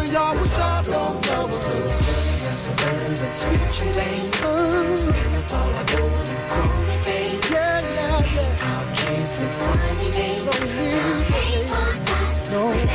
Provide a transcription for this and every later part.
but y'all wish I don't know. Yeah, yeah, yeah. No, yeah.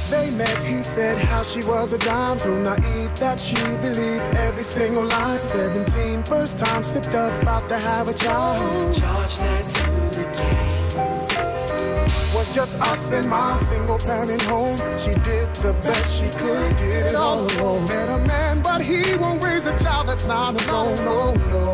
They met, he said how she was a dime, so naive that she believed every single lie. 17, first time slipped up, about to have a child. Charge that to the game. Was just us and mom, single parent home. She did the best she could, did it all alone. Met a man, but he won't raise a child that's not his own. Oh no,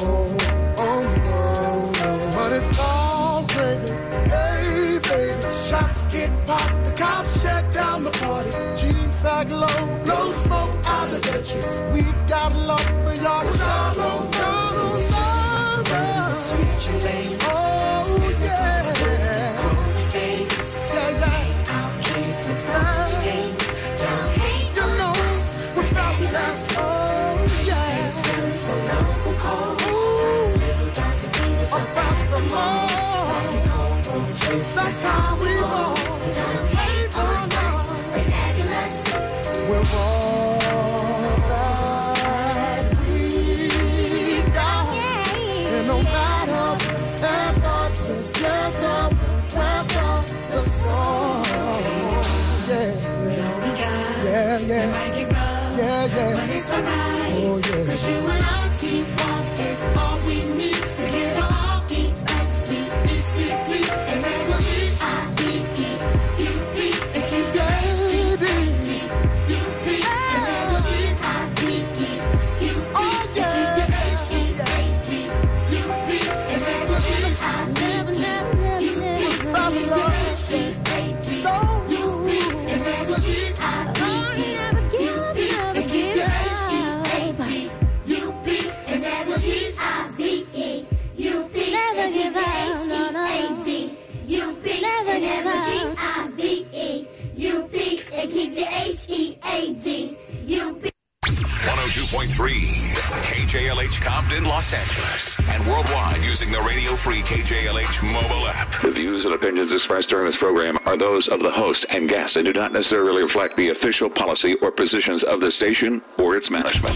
oh no, no. But it's all gravy. Hey baby, shots get popped, the cops shut down the party. Jeans sag low, blow smoke out of the chest. We got love for y'all, but y'all don't know. Oh yeah. That's how we roll. Hate on us. We're all that we got. And no matter ever together, weather the storm. Yeah, yeah, yeah, yeah. But it's alright. Oh yeah. 'Cause you and I teamwork is all we need to get on. KJLH Compton, Los Angeles, and worldwide using the radio-free KJLH mobile app. The views and opinions expressed during this program are those of the host and guests and do not necessarily reflect the official policy or positions of the station or its management.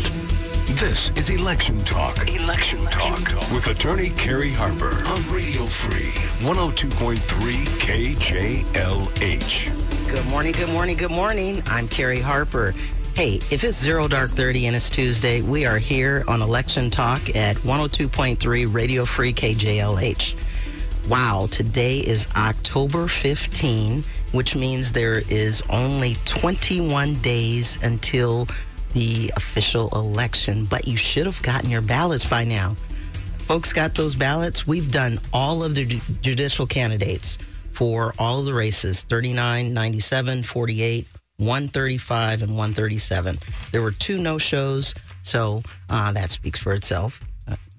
This is Election Talk. Election Talk with attorney Kerry Harper on Radio Free 102.3 KJLH. Good morning, good morning, good morning. I'm Kerry Harper. Hey, if it's 0 Dark 30 and it's Tuesday, we are here on Election Talk at 102.3 Radio Free KJLH. Wow, today is October 15, which means there is only 21 days until the official election, but you should have gotten your ballots by now. Folks got those ballots. We've done all of the judicial candidates for all of the races, 39, 97, 48, 135 and 137. There were 2 no-shows, so that speaks for itself.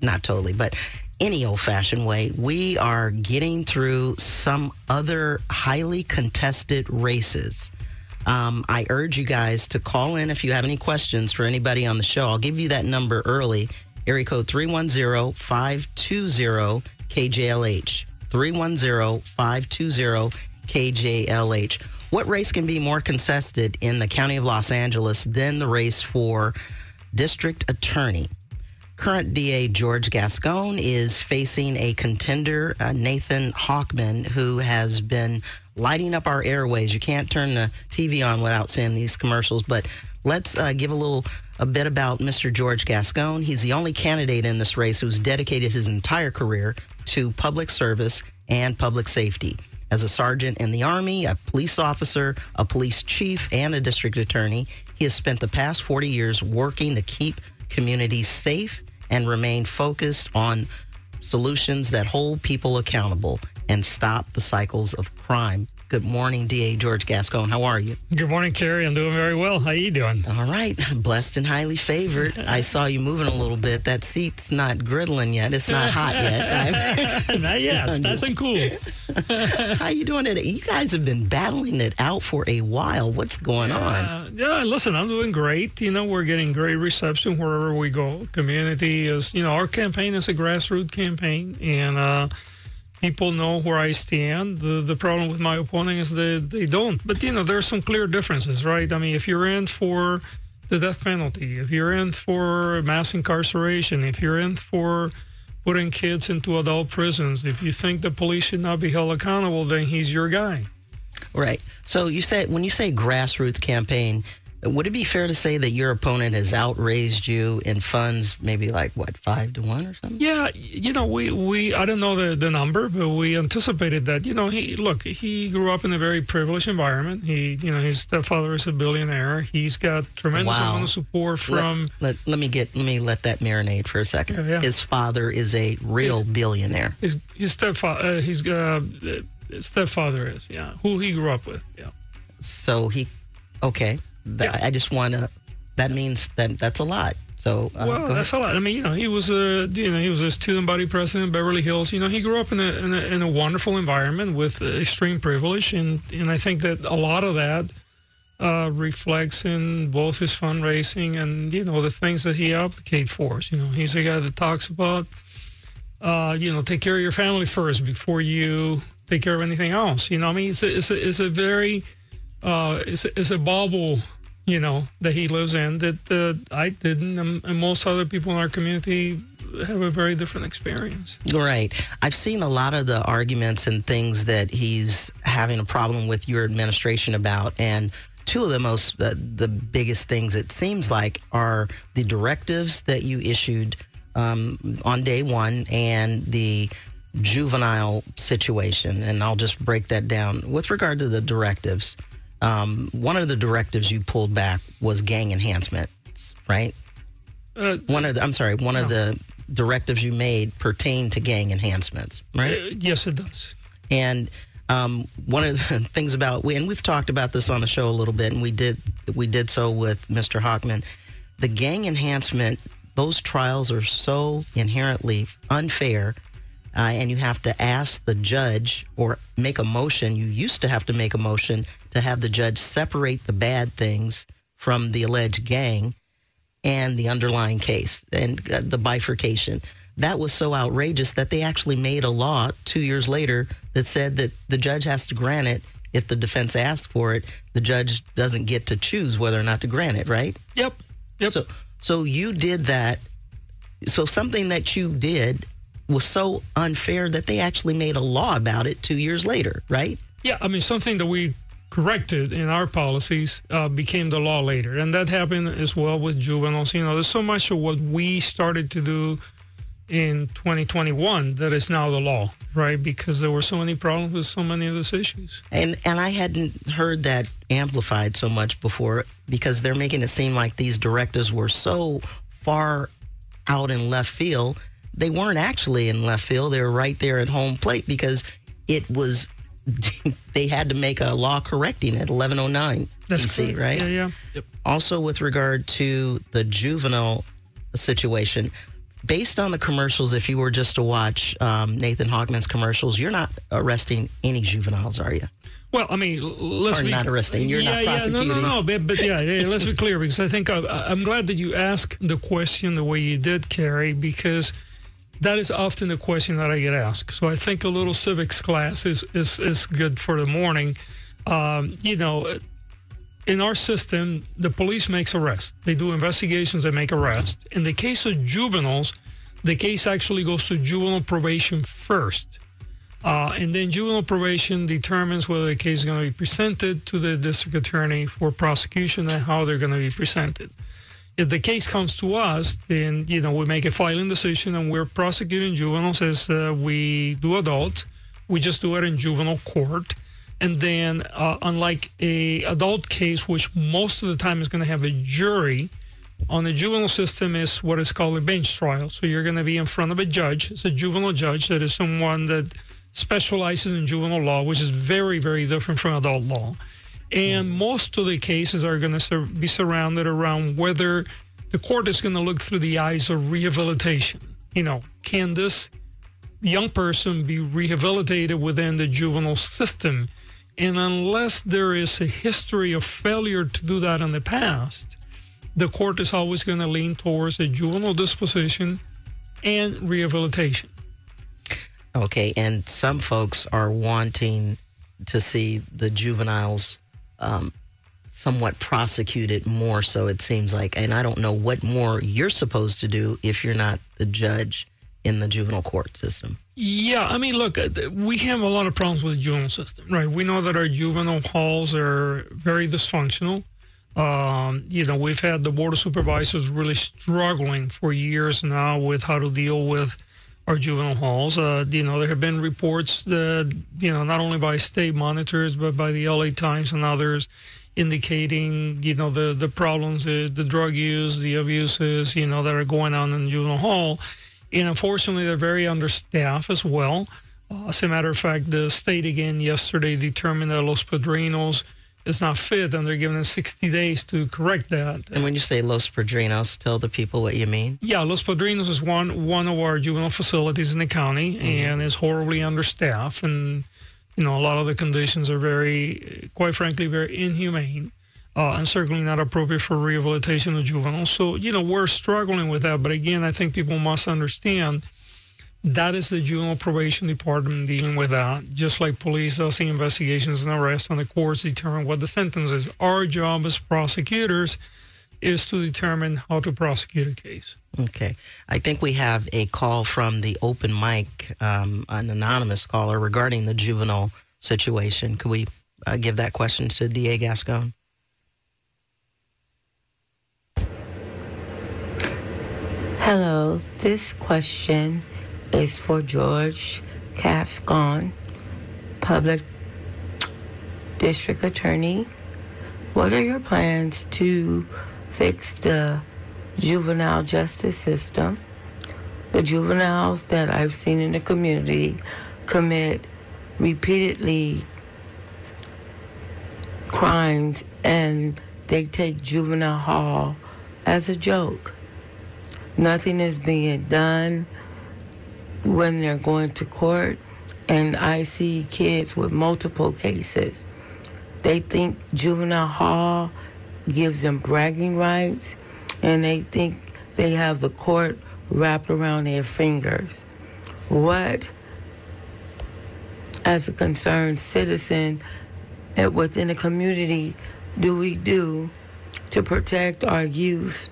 Not totally, but any old-fashioned way. We are getting through some other highly contested races. I urge you guys to call in if you have any questions for anybody on the show. I'll give you that number early. Area code 310-520-KJLH. 310-520-KJLH. What race can be more contested in the county of Los Angeles than the race for district attorney? Current DA George Gascon is facing a contender, Nathan Hawkman, who has been lighting up our airways. You can't turn the TV on without seeing these commercials, but let's give a bit about Mr. George Gascon. He's the only candidate in this race who's dedicated his entire career to public service and public safety. As a sergeant in the Army, a police officer, a police chief, and a district attorney, he has spent the past 40 years working to keep communities safe and remain focused on solutions that hold people accountable and stop the cycles of crime. Good morning, DA George Gascon. How are you? Good morning, Carrie. I'm doing very well. How you doing? All right. Blessed and highly favored. I saw you moving a little bit. That seat's not griddling yet. It's not hot yet. Not yet. That's cool. How you doing today? You guys have been battling it out for a while. What's going on? Yeah, listen, I'm doing great. We're getting great reception wherever we go. Community is, our campaign is a grassroots campaign, and people know where I stand. The problem with my opponent is that they don't. But, there are some clear differences, right? I mean, if you're in for the death penalty, if you're in for mass incarceration, if you're in for putting kids into adult prisons, if you think the police should not be held accountable, then he's your guy. Right. So when you say grassroots campaign, would it be fair to say that your opponent has outraised you in funds, maybe 5-1 or something? Yeah, we I don't know the number, but we anticipated that. He grew up in a very privileged environment. His stepfather is a billionaire. He's got tremendous amount of support from. Let me let that marinate for a second. Yeah. His father is a real billionaire. His stepfather, his stepfather is, who he grew up with, So okay. I just want to. That means that's a lot. So that's a lot. I mean, he was a student body president in Beverly Hills. He grew up in a wonderful environment with extreme privilege, and I think that a lot of that reflects in both his fundraising and the things that he advocates for. He's a guy that talks about take care of your family first before you take care of anything else. It's a very it's a bubble, that he lives in that I didn't, and most other people in our community have a very different experience. Right. I've seen a lot of the arguments and things that he's having a problem with your administration about, and two of the biggest things it seems like are the directives that you issued on day one and the juvenile situation. And I'll just break that down. With regard to the directives, one of the directives you pulled back was gang enhancement, right? One of the directives you made pertained to gang enhancements, right? Yes, it does. And one of the things about, and we've talked about this on the show a little bit, and we did so with Mr. Hockman, the gang enhancement, those trials are so inherently unfair. And you have to ask the judge or make a motion. You used to have to make a motion to have the judge separate the bad things from the alleged gang and the underlying case and the bifurcation. That was so outrageous that they actually made a law 2 years later that said that the judge has to grant it. If the defense asks for it, the judge doesn't get to choose whether or not to grant it, right? Yep. So you did that. So something that you did was so unfair that they actually made a law about it 2 years later, right? Yeah, I mean, something that we corrected in our policies became the law later. And that happened as well with juveniles. There's so much of what we started to do in 2021 that is now the law, right? Because there were so many problems with so many of those issues. And I hadn't heard that amplified so much before, because they're making it seem like these directives were so far out in left field. They weren't actually in left field. They were right there at home plate, because it was, they had to make a law correcting it, 1109 DC, right? Yeah. Yep. Also, with regard to the juvenile situation, based on the commercials, if you were just to watch Nathan Hockman's commercials, you're not arresting any juveniles, are you? Well, I mean, not arresting. You're not prosecuting. No. But let's be clear, because I think I'm glad that you asked the question the way you did, Carrie, because that is often the question that I get asked. So I think a little civics class is good for the morning. In our system, the police makes arrests. They do investigations, they make arrests. In the case of juveniles, the case actually goes to juvenile probation first. And then juvenile probation determines whether the case is going to be presented to the district attorney for prosecution and how they're going to be presented. If the case comes to us, then, we make a filing decision, and we're prosecuting juveniles as we do adults. We just do it in juvenile court. And then, unlike a adult case, which most of the time is going to have a jury, on the juvenile system is what is called a bench trial. So you're going to be in front of a judge. It's a juvenile judge that is someone that specializes in juvenile law, which is very, very different from adult law. And most of the cases are going to be surrounded around whether the court is going to look through the eyes of rehabilitation. Can this young person be rehabilitated within the juvenile system? And unless there is a history of failure to do that in the past, the court is always going to lean towards a juvenile disposition and rehabilitation. Okay, and some folks are wanting to see the juveniles somewhat prosecuted more so, it seems like. And I don't know what more you're supposed to do if you're not the judge in the juvenile court system. Yeah, I mean, look, we have a lot of problems with the juvenile system, right? We know that our juvenile halls are very dysfunctional. We've had the Board of Supervisors really struggling for years now with how to deal with our juvenile halls. There have been reports that, not only by state monitors, but by the LA Times and others indicating, the problems, the drug use, the abuses, that are going on in the juvenile hall. And unfortunately, they're very understaffed as well. As a matter of fact, the state again yesterday determined that Los Padrinos is not fit, and they're given them 60 days to correct that. And when you say Los Padrinos, tell the people what you mean. Yeah, Los Padrinos is one of our juvenile facilities in the county, and is horribly understaffed. And, a lot of the conditions are very, quite frankly, very inhumane. And certainly not appropriate for rehabilitation of juveniles. So, we're struggling with that. But again, I think people must understand that is the juvenile probation department dealing with that. Just like police does the investigations and arrests, and the courts determine what the sentence is. Our job as prosecutors is to determine how to prosecute a case. Okay. I think we have a call from the open mic, an anonymous caller regarding the juvenile situation. Could we give that question to DA Gascon? Hello, this question is for George Gascon, Public District Attorney. What are your plans to fix the juvenile justice system? The juveniles that I've seen in the community commit repeatedly crimes, and they take juvenile hall as a joke. Nothing is being done when they're going to court, and I see kids with multiple cases. They think juvenile hall gives them bragging rights, and they think they have the court wrapped around their fingers. What, as a concerned citizen within the community, do we do to protect our youth?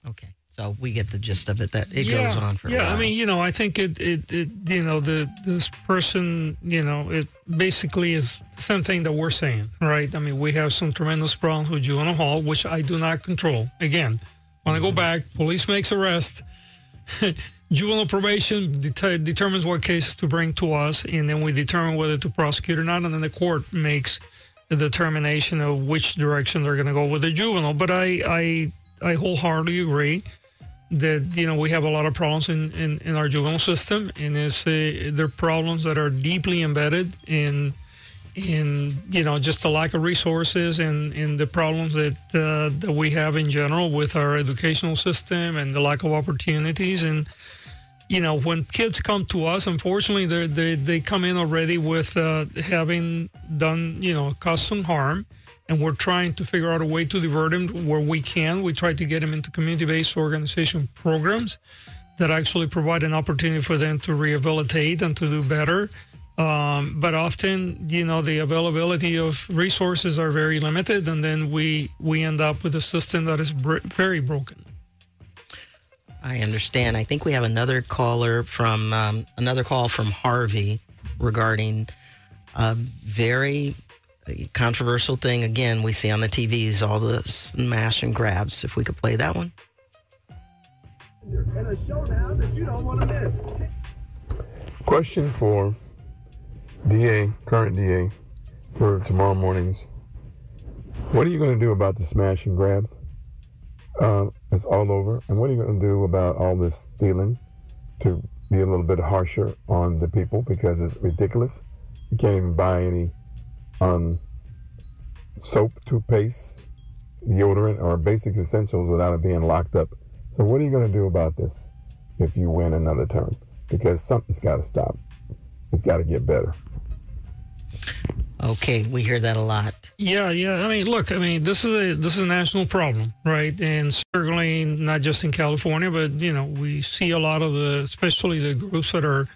Okay. So we get the gist of it. That it goes on for a while. Yeah, I mean, I think this person, it basically is the same thing that we're saying, right? I mean, we have some tremendous problems with juvenile hall, which I do not control. Again, when I go back, police makes arrest, juvenile probation determines what cases to bring to us, and then we determine whether to prosecute or not, and then the court makes the determination of which direction they're going to go with the juvenile. But I wholeheartedly agree that, we have a lot of problems in our juvenile system, and they're problems that are deeply embedded in just the lack of resources and the problems that we have in general with our educational system and the lack of opportunities. And, when kids come to us, unfortunately, they come in already with having done, caused some harm. And we're trying to figure out a way to divert them where we can. We try to get them into community-based organization programs that actually provide an opportunity for them to rehabilitate and to do better. But often, the availability of resources are very limited, and then we end up with a system that is very broken. I understand. I think we have another call from Harvey regarding very controversial thing. Again, we see on the TVs all the smash and grabs. If we could play that one. In a showdown that you don't want to miss. Question for current DA, for tomorrow morning's. What are you going to do about the smash and grabs? It's all over. And what are you going to do about all this stealing to be a little bit harsher on the people because it's ridiculous. You can't even buy any soap, toothpaste, deodorant, or basic essentials without it being locked up. So what are you going to do about this if you win another term? Because something's got to stop. It's got to get better. Okay, we hear that a lot. Yeah. I mean, look, this is a national problem, right? And certainly not just in California, but we see a lot of especially the groups that are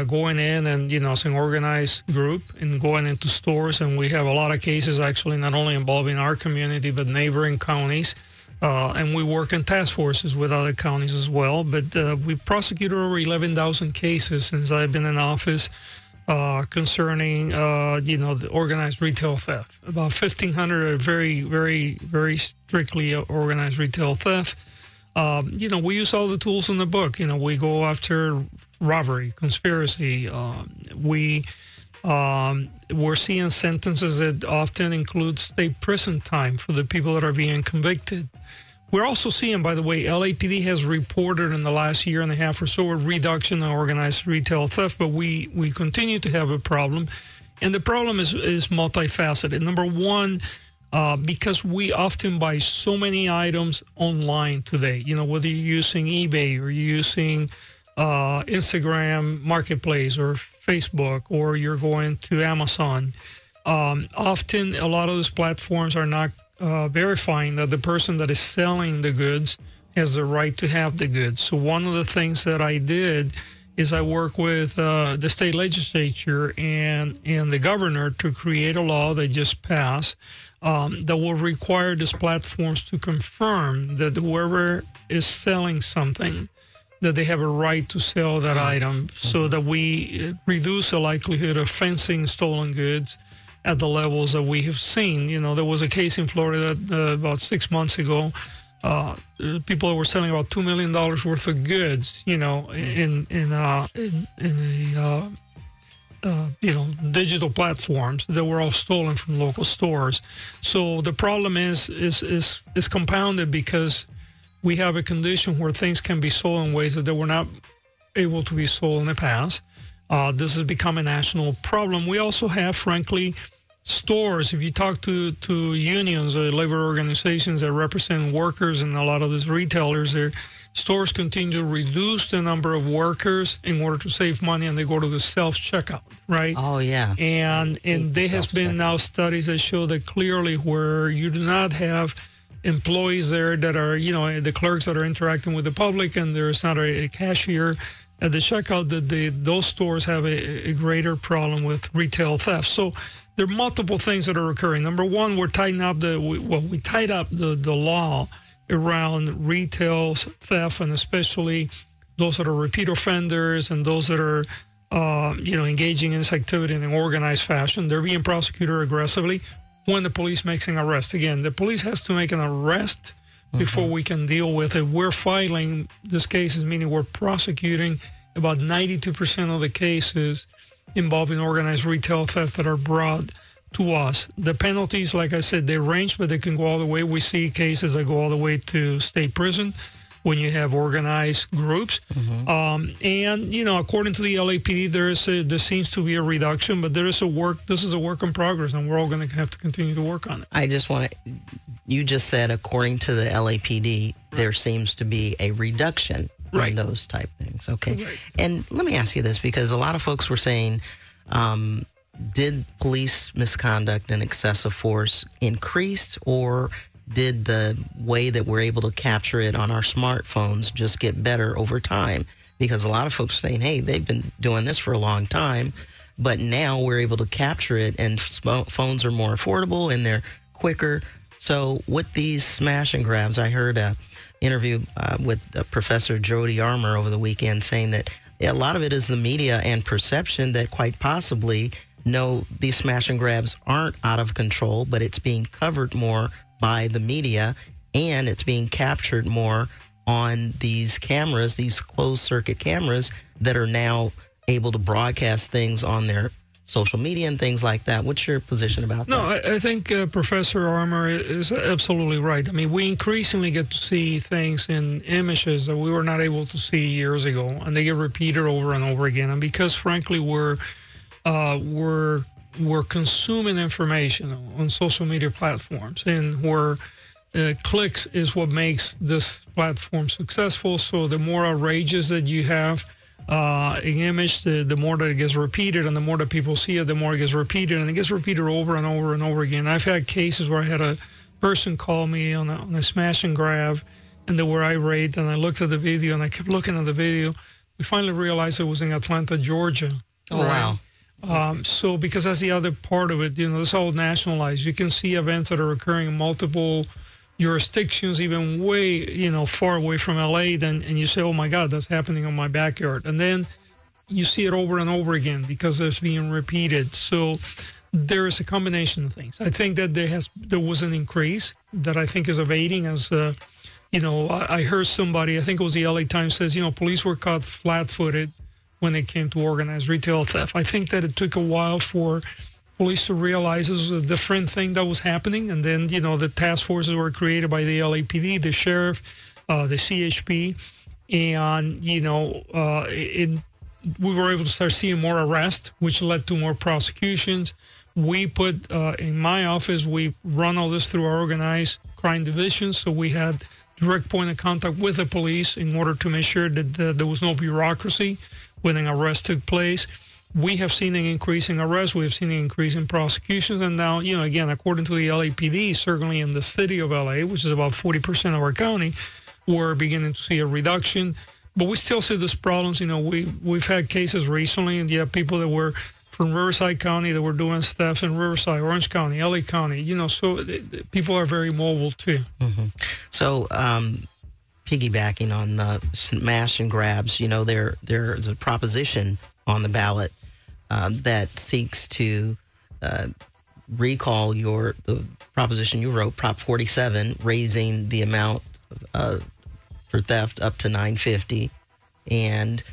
going in and it's an organized group and going into stores, and we have a lot of cases actually not only involving our community but neighboring counties. And we work in task forces with other counties as well. But we've prosecuted over 11,000 cases since I've been in office concerning, the organized retail theft. About 1,500 are very, very, very strictly organized retail theft. We use all the tools in the book. We go after robbery, conspiracy. We're seeing sentences that often include state prison time for the people that are being convicted. We're also seeing, by the way, LAPD has reported in the last year and a half or so a reduction in organized retail theft, but we continue to have a problem. And the problem is multifaceted. Number one, because we often buy so many items online today, whether you're using eBay or you're using Instagram Marketplace or Facebook, or you're going to Amazon. Often, a lot of those platforms are not verifying that the person that is selling the goods has the right to have the goods. So one of the things that I did is I worked with the state legislature and the governor to create a law that just passed that will require these platforms to confirm that whoever is selling something, that they have a right to sell that item, so that we reduce the likelihood of fencing stolen goods at the levels that we have seen. There was a case in Florida about 6 months ago. People were selling about $2 million worth of goods, in digital platforms that were all stolen from local stores. So the problem is compounded because we have a condition where things can be sold in ways that they were not able to be sold in the past. This has become a national problem. We also have, frankly, stores. If you talk to unions or labor organizations that represent workers and a lot of these retailers, their stores continue to reduce the number of workers in order to save money, and they go to the self-checkout, right? Oh, yeah. And there has been now studies that show that clearly where you do not have employees there that are, the clerks that are interacting with the public, and there's not a cashier at the checkout, that those stores have a greater problem with retail theft. So there are multiple things that are occurring. Number one, we tied up the law around retail theft, and especially those that are repeat offenders and those that are, engaging in this activity in an organized fashion. They're being prosecuted aggressively when the police makes an arrest. Again, the police has to make an arrest before we can deal with it. We're filing these cases, meaning we're prosecuting about 92% of the cases involving organized retail theft that are brought to us. The penalties, like I said, they range, but they can go all the way. We see cases that go all the way to state prison when you have organized groups. And, according to the LAPD, there seems to be a reduction, but this is a work in progress, and we're all going to have to continue to work on it. You just said, according to the LAPD, there seems to be a reduction in those type things. Okay. Right. And let me ask you this, because a lot of folks were saying, did police misconduct and excessive force increase, or did the way that we're able to capture it on our smartphones just get better over time? Because a lot of folks are saying, hey, they've been doing this for a long time, but now we're able to capture it, and phones are more affordable and they're quicker. So with these smash and grabs, I heard an interview with Professor Jody Armour over the weekend saying that a lot of it is the media and perception that quite possibly, no, these smash and grabs aren't out of control, but it's being covered more by the media, and it's being captured more on these cameras, these closed circuit cameras that are now able to broadcast things on their social media and things like that. What's your position about No, that? I think Professor Armour is absolutely right. I mean, we increasingly get to see things in images that we were not able to see years ago, and they get repeated over and over again. And because, frankly, we're consuming information on social media platforms, and where clicks is what makes this platform successful. So the more outrageous that you have an image, the more that it gets repeated, and the more that people see it, the more it gets repeated, and it gets repeated over and over and over again. I've had cases where I had a person call me on a smash and grab, and they were irate, and I looked at the video, and I kept looking at the video. We finally realized it was in Atlanta, Georgia. Oh, wow. So because that's the other part of it, it's all nationalized. You can see events that are occurring in multiple jurisdictions, even way, far away from LA, and you say, oh my God, that's happening in my backyard. And then you see it over and over again because it's being repeated. So there is a combination of things. I think that there was an increase that I think is evading as, I heard somebody, I think it was the LA Times, says, police were caught flat-footed when it came to organized retail theft. I think that it took a while for police to realize this was a different thing that was happening. And then, the task forces were created by the LAPD, the sheriff, the CHP. And, we were able to start seeing more arrests, which led to more prosecutions. We put, in my office, we run all this through our organized crime division. So we had direct point of contact with the police in order to make sure that there was no bureaucracy when an arrest took place. We have seen an increase in arrests. We have seen an increase in prosecutions. And now, again, according to the LAPD, certainly in the city of LA, which is about 40% of our county, we're beginning to see a reduction. But we still see these problems. We've had cases recently, and you have people that were from Riverside County that were doing thefts in Riverside, Orange County, LA County, so people are very mobile too. Mm-hmm. So, piggybacking on the smash and grabs, there's a proposition on the ballot that seeks to recall the proposition you wrote, Prop 47, raising the amount for theft up to $950, and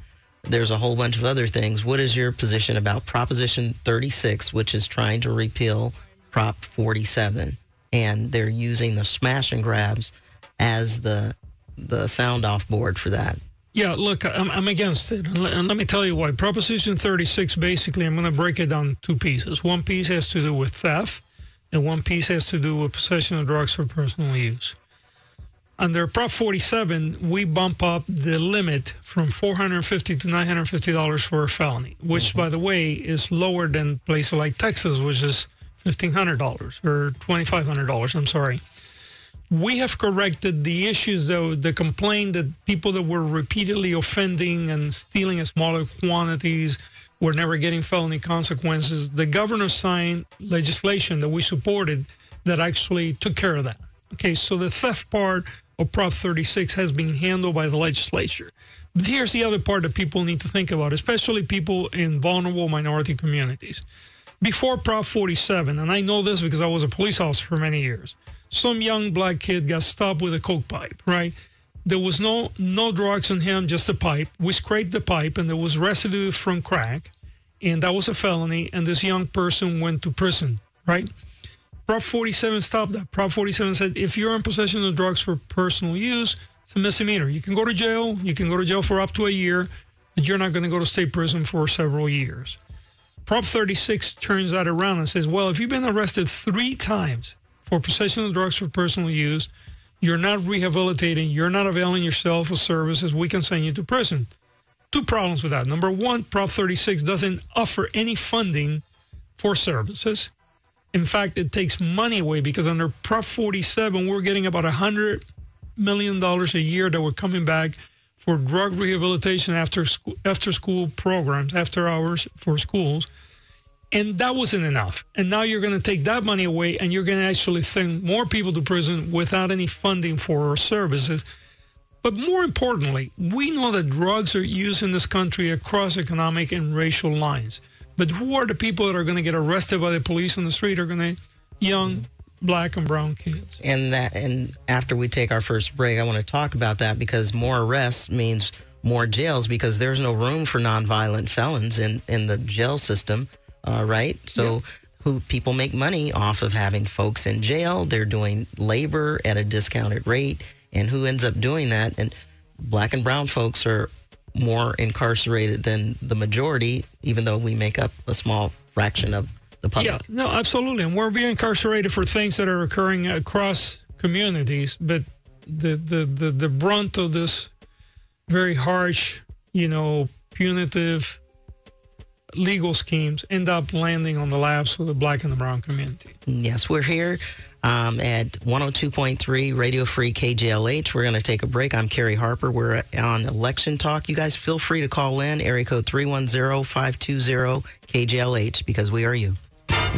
there's a whole bunch of other things. What is your position about Proposition 36, which is trying to repeal Prop 47, and they're using the smash and grabs as the sound off board for that? Yeah, look, I'm against it. And let me tell you why. Proposition 36, basically, I'm going to break it down in two pieces. One piece has to do with theft, and one piece has to do with possession of drugs for personal use. Under Prop 47, we bump up the limit from $450 to $950 for a felony, which, by the way, is lower than places like Texas, which is $1,500 or $2,500, I'm sorry. We have corrected the issues, though, the complaint that people that were repeatedly offending and stealing in smaller quantities were never getting felony consequences. The governor signed legislation that we supported that actually took care of that. Okay, so the theft part of Prop 36 has been handled by the legislature. But here's the other part that people need to think about, especially people in vulnerable minority communities. Before Prop 47, and I know this because I was a police officer for many years, some young black kid got stopped with a coke pipe, right? There was no drugs on him, just a pipe. We scraped the pipe, and there was residue from crack, and that was a felony, and this young person went to prison, right? Prop 47 stopped that. Prop 47 said if you're in possession of drugs for personal use, it's a misdemeanor. You can go to jail. You can go to jail for up to a year, but you're not going to go to state prison for several years. Prop 36 turns that around and says, well, if you've been arrested 3 times for possession of drugs for personal use, you're not rehabilitating, you're not availing yourself of services, we can send you to prison. 2 problems with that. Number 1, Prop 36 doesn't offer any funding for services. In fact, it takes money away because under Prop 47, we're getting about $100 million a year that we're coming back for drug rehabilitation after school programs, after hours for schools. And that wasn't enough. And now you're going to take that money away and you're going to actually send more people to prison without any funding for services. But more importantly, we know that drugs are used in this country across economic and racial lines. But who are the people that are going to get arrested by the police on the street? Are going to young black and brown kids. And after we take our first break, I want to talk about that because more arrests means more jails because there's no room for nonviolent felons in the jail system. right? So who people make money off of having folks in jail. They're doing labor at a discounted rate. And who ends up doing that? And black and brown folks are more incarcerated than the majority, even though we make up a small fraction of the public. Yeah, no, absolutely. And we're being incarcerated for things that are occurring across communities. But the brunt of this very harsh, punitive legal schemes end up landing on the laps of the black and the brown community. Yes, we're here at 102.3 Radio Free KJLH. We're going to take a break. I'm Carrie Harper. We're on Election Talk. You guys feel free to call in, area code 310-520-KJLH, because we are you.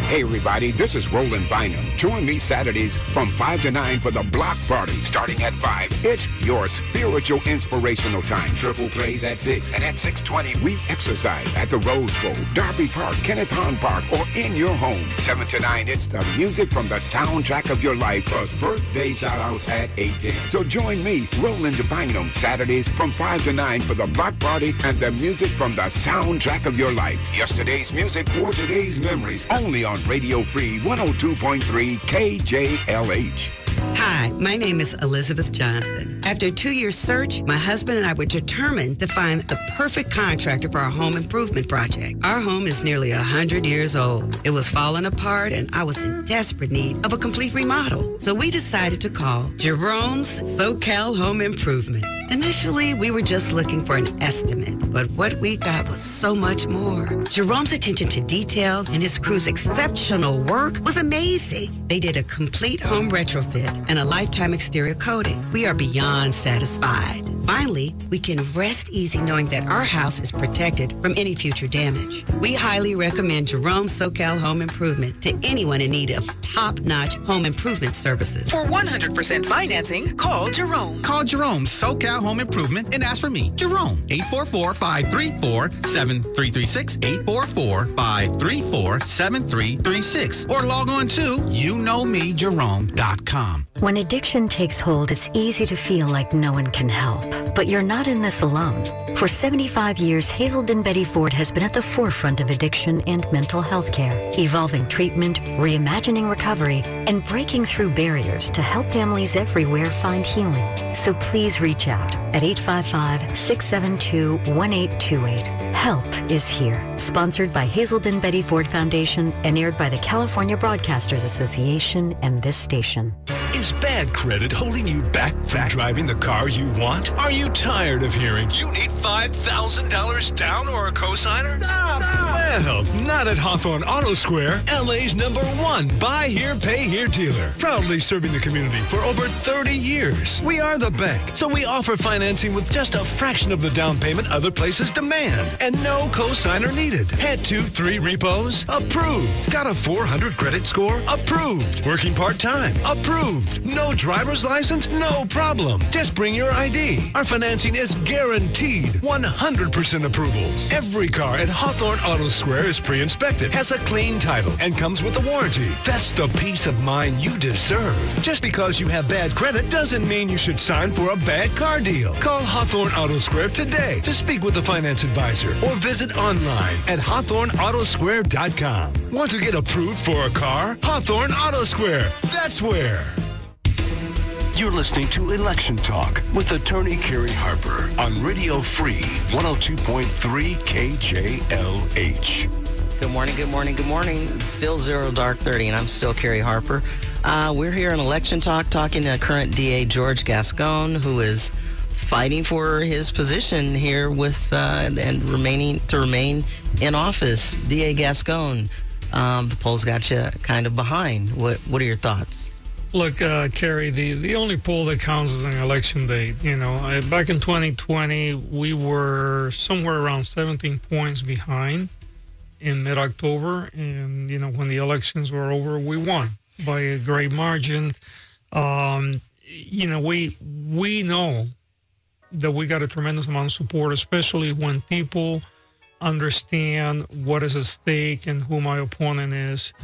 Hey everybody, this is Roland Bynum. Join me Saturdays from 5 to 9 for the Block Party starting at 5. It's your spiritual inspirational time. Triple plays at 6. And at 6:20 we exercise at the Rose Bowl, Darby Park, Kenneth Hahn Park, or in your home. 7 to 9 it's the music from the soundtrack of your life plus birthday shout-outs at 8:10. So join me, Roland Bynum, Saturdays from 5 to 9 for the Block Party and the music from the soundtrack of your life. Yesterday's music for today's memories. Only on Radio Free 102.3 KJLH. Hi, my name is Elizabeth Johnson. After a 2-year search, my husband and I were determined to find the perfect contractor for our home improvement project. Our home is nearly 100 years old. It was falling apart and I was in desperate need of a complete remodel. So we decided to call Jerome's SoCal Home Improvement. Initially, we were just looking for an estimate, but what we got was so much more. Jerome's attention to detail and his crew's exceptional work was amazing. They did a complete home retrofit and a lifetime exterior coating. We are beyond satisfied. Finally, we can rest easy knowing that our house is protected from any future damage. We highly recommend Jerome's SoCal Home Improvement to anyone in need of top-notch home improvement services. For 100% financing, call Jerome. Call Jerome's SoCal Home Improvement and ask for me, Jerome. 844-534-7336, 844-534-7336, or log on to YouKnowMeJerome.com. When addiction takes hold, it's easy to feel like no one can help. But you're not in this alone. For 75 years, Hazelden Betty Ford has been at the forefront of addiction and mental health care, evolving treatment, reimagining recovery, and breaking through barriers to help families everywhere find healing. So please reach out at 855-672-1828. Help is here. Sponsored by Hazelden Betty Ford Foundation and aired by the California Broadcasters Association and this station. Is bad credit holding you back from driving the car you want? Are you tired of hearing you need $5,000 down or a cosigner? Stop! Well, not at Hawthorne Auto Square, LA's #1 buy here, pay here dealer. Proudly serving the community for over 30 years. We are the bank, so we offer financing with just a fraction of the down payment other places demand. And no cosigner needed. Had 2-3 repos? Approved. Got a 400 credit score? Approved. Working part-time? Approved. No driver's license? No problem. Just bring your ID. Our financing is guaranteed 100% approvals. Every car at Hawthorne Auto Square is pre-inspected, has a clean title, and comes with a warranty. That's the peace of mind you deserve. Just because you have bad credit doesn't mean you should sign for a bad car deal. Call Hawthorne Auto Square today to speak with a finance advisor or visit online at HawthorneAutoSquare.com. Want to get approved for a car? Hawthorne Auto Square. That's where. You're listening to Election Talk with attorney Carrie Harper on Radio Free 102.3 KJLH. Good morning, good morning, good morning. It's still 0 dark 30, and I'm still Carrie Harper. We're here on Election Talk talking to current DA George Gascon, who is fighting for his position here with and remain in office. DA Gascon, the polls got you kind of behind. What are your thoughts? Look, Carrie, the only poll that counts is an election date. Back in 2020, we were somewhere around 17 points behind in mid-October. And, when the elections were over, we won by a great margin. We know that we got a tremendous amount of support, especially when people understand what is at stake and who my opponent is.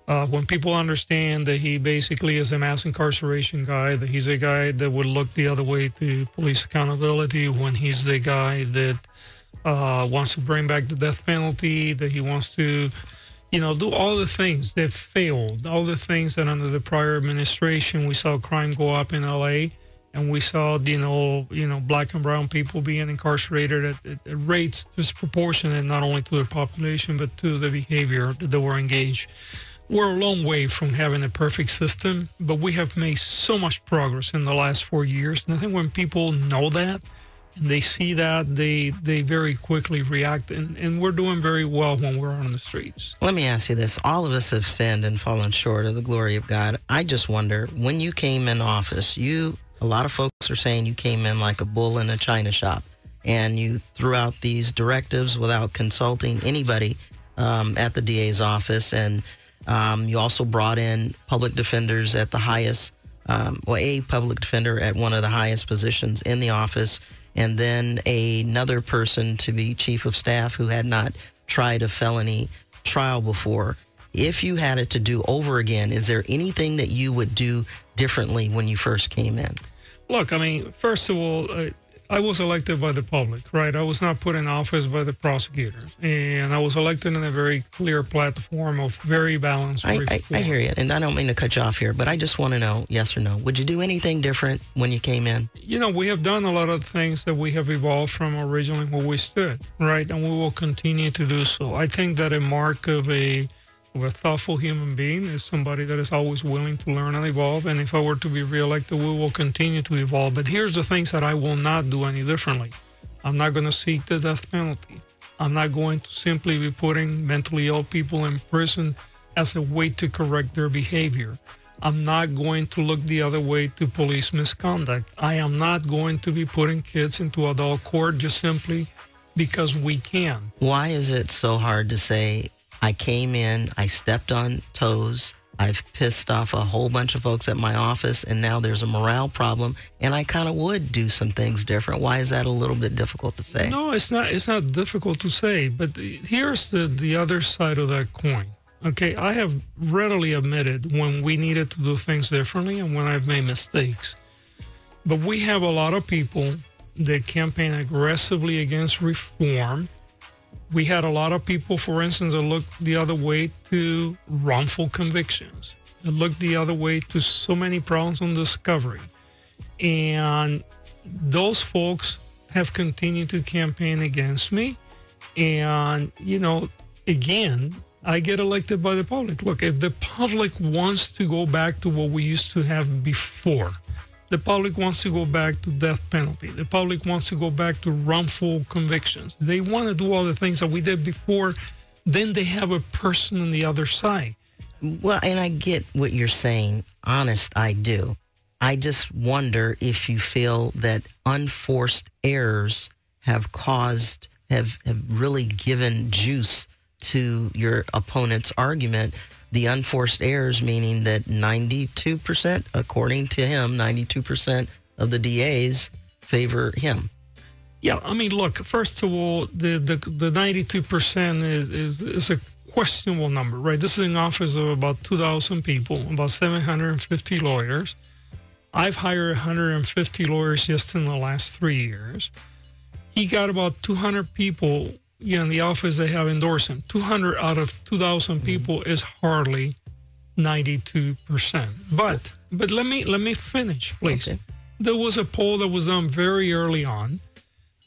When people understand that he basically is a mass incarceration guy, that he's a guy that would look the other way to police accountability, when he's the guy that wants to bring back the death penalty, that he wants to, do all the things that failed, all the things that under the prior administration we saw crime go up in LA, and we saw, black and brown people being incarcerated at rates disproportionate not only to the population but to the behavior that they were engaged. We're a long way from having a perfect system, but we have made so much progress in the last 4 years. And I think when people know that and they see that, they very quickly react. And we're doing very well when we're on the streets. Let me ask you this. All of us have sinned and fallen short of the glory of God. I just wonder, when you came in office, a lot of folks are saying you came in like a bull in a china shop, and you threw out these directives without consulting anybody at the DA's office, and you also brought in public defenders at the highest, a public defender at one of the highest positions in the office, and then another person to be chief of staff who had not tried a felony trial before. If you had it to do over again, is there anything that you would do differently when you first came in? Look, first of all, I was elected by the public, right? I was not put in office by the prosecutors. And I was elected in a very clear platform of very balanced reform. I hear you. And I don't mean to cut you off here, but I just want to know, yes or no, would you do anything different when you came in? We have done a lot of things that we have evolved from originally where we stood, right? And we will continue to do so. I think that a mark of a thoughtful human being is somebody that is always willing to learn and evolve. And if I were to be reelected, we will continue to evolve. But here's the things that I will not do any differently. I'm not going to seek the death penalty. I'm not going to simply be putting mentally ill people in prison as a way to correct their behavior. I'm not going to look the other way to police misconduct. I am not going to be putting kids into adult court just simply because we can. Why is it so hard to say, I came in, I stepped on toes, I've pissed off a whole bunch of folks at my office, and now there's a morale problem, and I kind of would do some things different? Why is that a little bit difficult to say? No, it's not difficult to say, but here's the other side of that coin. Okay, I have readily admitted when we needed to do things differently and when I've made mistakes. But we have a lot of people that campaign aggressively against reform. We had a lot of people, for instance, that looked the other way to wrongful convictions, that looked the other way to so many problems on discovery. And those folks have continued to campaign against me. And, again, I get elected by the public. Look, if the public wants to go back to what we used to have before, the public wants to go back to death penalty. The public wants to go back to wrongful convictions. They want to do all the things that we did before. Then they have a person on the other side. Well, and I get what you're saying. Honest, I do. I just wonder if you feel that unforced errors have really given juice to your opponent's argument. The unforced errors, meaning that 92%, according to him, 92% of the DAs favor him. Yeah, look, first of all, the 92% is a questionable number, right? This is an office of about 2,000 people, about 750 lawyers. I've hired 150 lawyers just in the last 3 years. He got about 200 people in the office they have endorsed him. 200 out of 2,000 people is hardly 92%. But let me finish, please. Okay. There was a poll that was done very early on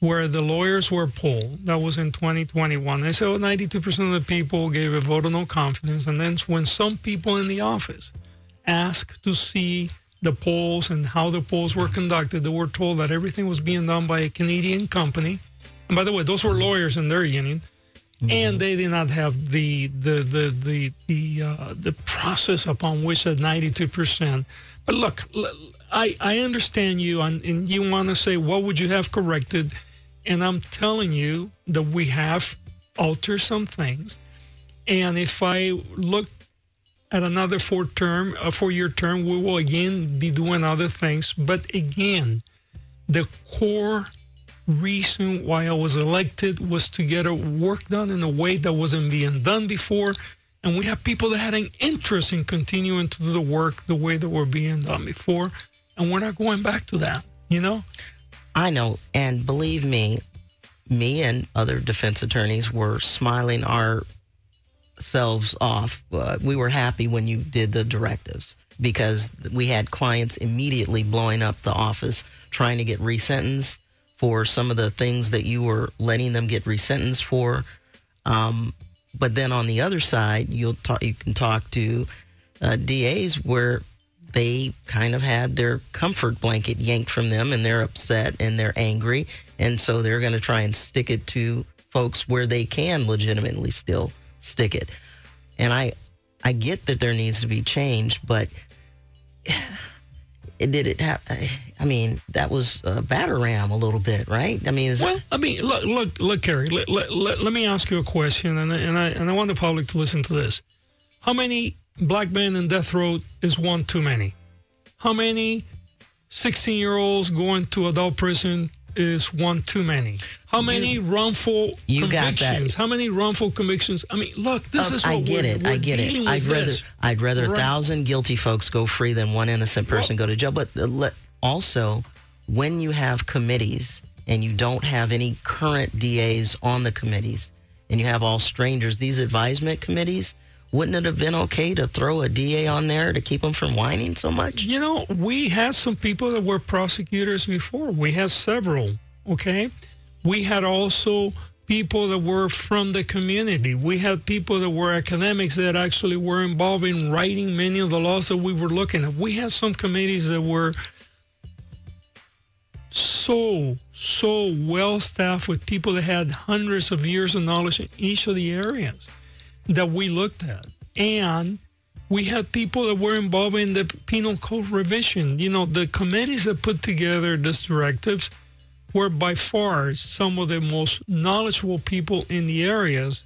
where the lawyers were polled. That was in 2021. They said 92% of the people gave a vote of no confidence. And then when some people in the office asked to see the polls and how the polls were conducted, they were told that everything was being done by a Canadian company. And by the way, those were lawyers in their union, and they did not have the process upon which that 92%. But look, I understand you, and you want to say, what would you have corrected? And I'm telling you that we have altered some things. And if I look at another 4-year term, we will again be doing other things. But again, the core reason why I was elected was to get work done in a way that wasn't being done before. And we have people that had an interest in continuing to do the work the way that were being done before. And we're not going back to that, I know. And believe me and other defense attorneys were smiling our ourselves off. We were happy when you did the directives because we had clients immediately blowing up the office trying to get resentenced for some of the things that you were letting them get resentenced for. But then on the other side, you can talk to DAs where they kind of had their comfort blanket yanked from them and they're upset and they're angry. And so they're going to try and stick it to folks where they can legitimately still stick it. And I get that there needs to be change, but did it have, I mean, that was a batter ram a little bit, right? I mean, look, Kerry, let me ask you a question, and I want the public to listen to this. How many black men in death row is one too many? How many 16-year-olds going to adult prison is one too many? How many wrongful convictions? How many wrongful convictions? I mean, look, this is what I get it. I'd rather 1,000 guilty folks go free than one innocent person go to jail. But also, when you have committees and you don't have any current DAs on the committees and you have all strangers, these advisement committees, wouldn't it have been okay to throw a DA on there to keep them from whining so much? You know, we had some people that were prosecutors before. We had several, okay? We had also people that were from the community. We had people that were academics that actually were involved in writing many of the laws that we were looking at. We had some committees that were so well-staffed with people that had hundreds of years of knowledge in each of the areas that we looked at. And we had people that were involved in the penal code revision. You know, the committees that put together these directives were by far some of the most knowledgeable people in the areas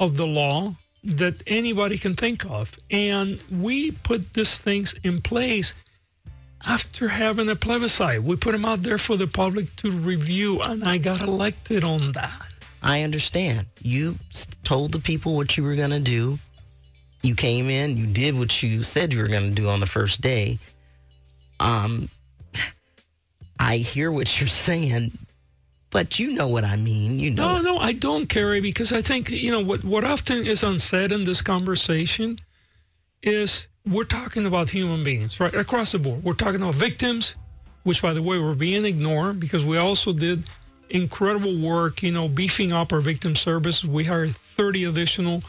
of the law that anybody can think of. And we put these things in place after having a plebiscite. We put them out there for the public to review, and I got elected on that. I understand. You told the people what you were going to do. You came in, you did what you said you were going to do on the first day. I hear what you're saying, but you know what I mean. You know. No, I don't, Kerry, because I think, you know, what often is unsaid in this conversation is we're talking about human beings, right, across the board. We're talking about victims, which, by the way, were being ignored because we also did incredible work, you know, beefing up our victim services. We hired 30 additional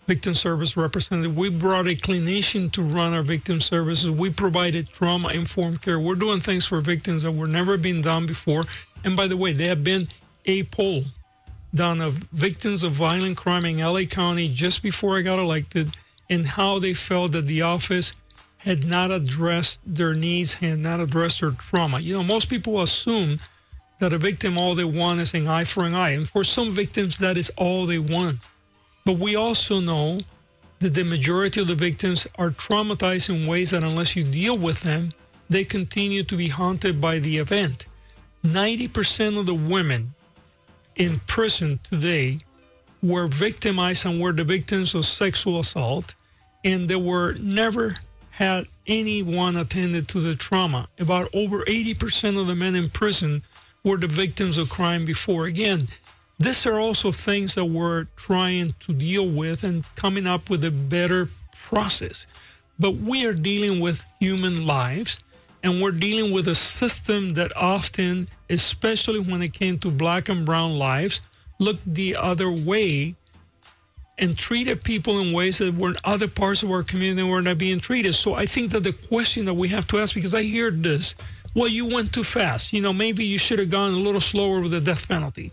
victim service representatives. We brought a clinician to run our victim services. We provided trauma-informed care. We're doing things for victims that were never been done before. And by the way, there have been a poll done of victims of violent crime in LA County just before I got elected and how they felt that the office had not addressed their needs, had not addressed their trauma. You know, most people assume that a victim, all they want is an eye for an eye. And for some victims, that is all they want. But we also know that the majority of the victims are traumatized in ways that unless you deal with them, they continue to be haunted by the event. 90% of the women in prison today were victimized and were the victims of sexual assault, and they were never had anyone attended to the trauma. About over 80% of the men in prison were the victims of crime before. Again, these are also things that we're trying to deal with and coming up with a better process. But we are dealing with human lives, and we're dealing with a system that often, especially when it came to black and brown lives, looked the other way and treated people in ways that were other parts of our community were not being treated. So I think that the question that we have to ask, because I hear this, well, you went too fast. You know, maybe you should have gone a little slower with the death penalty.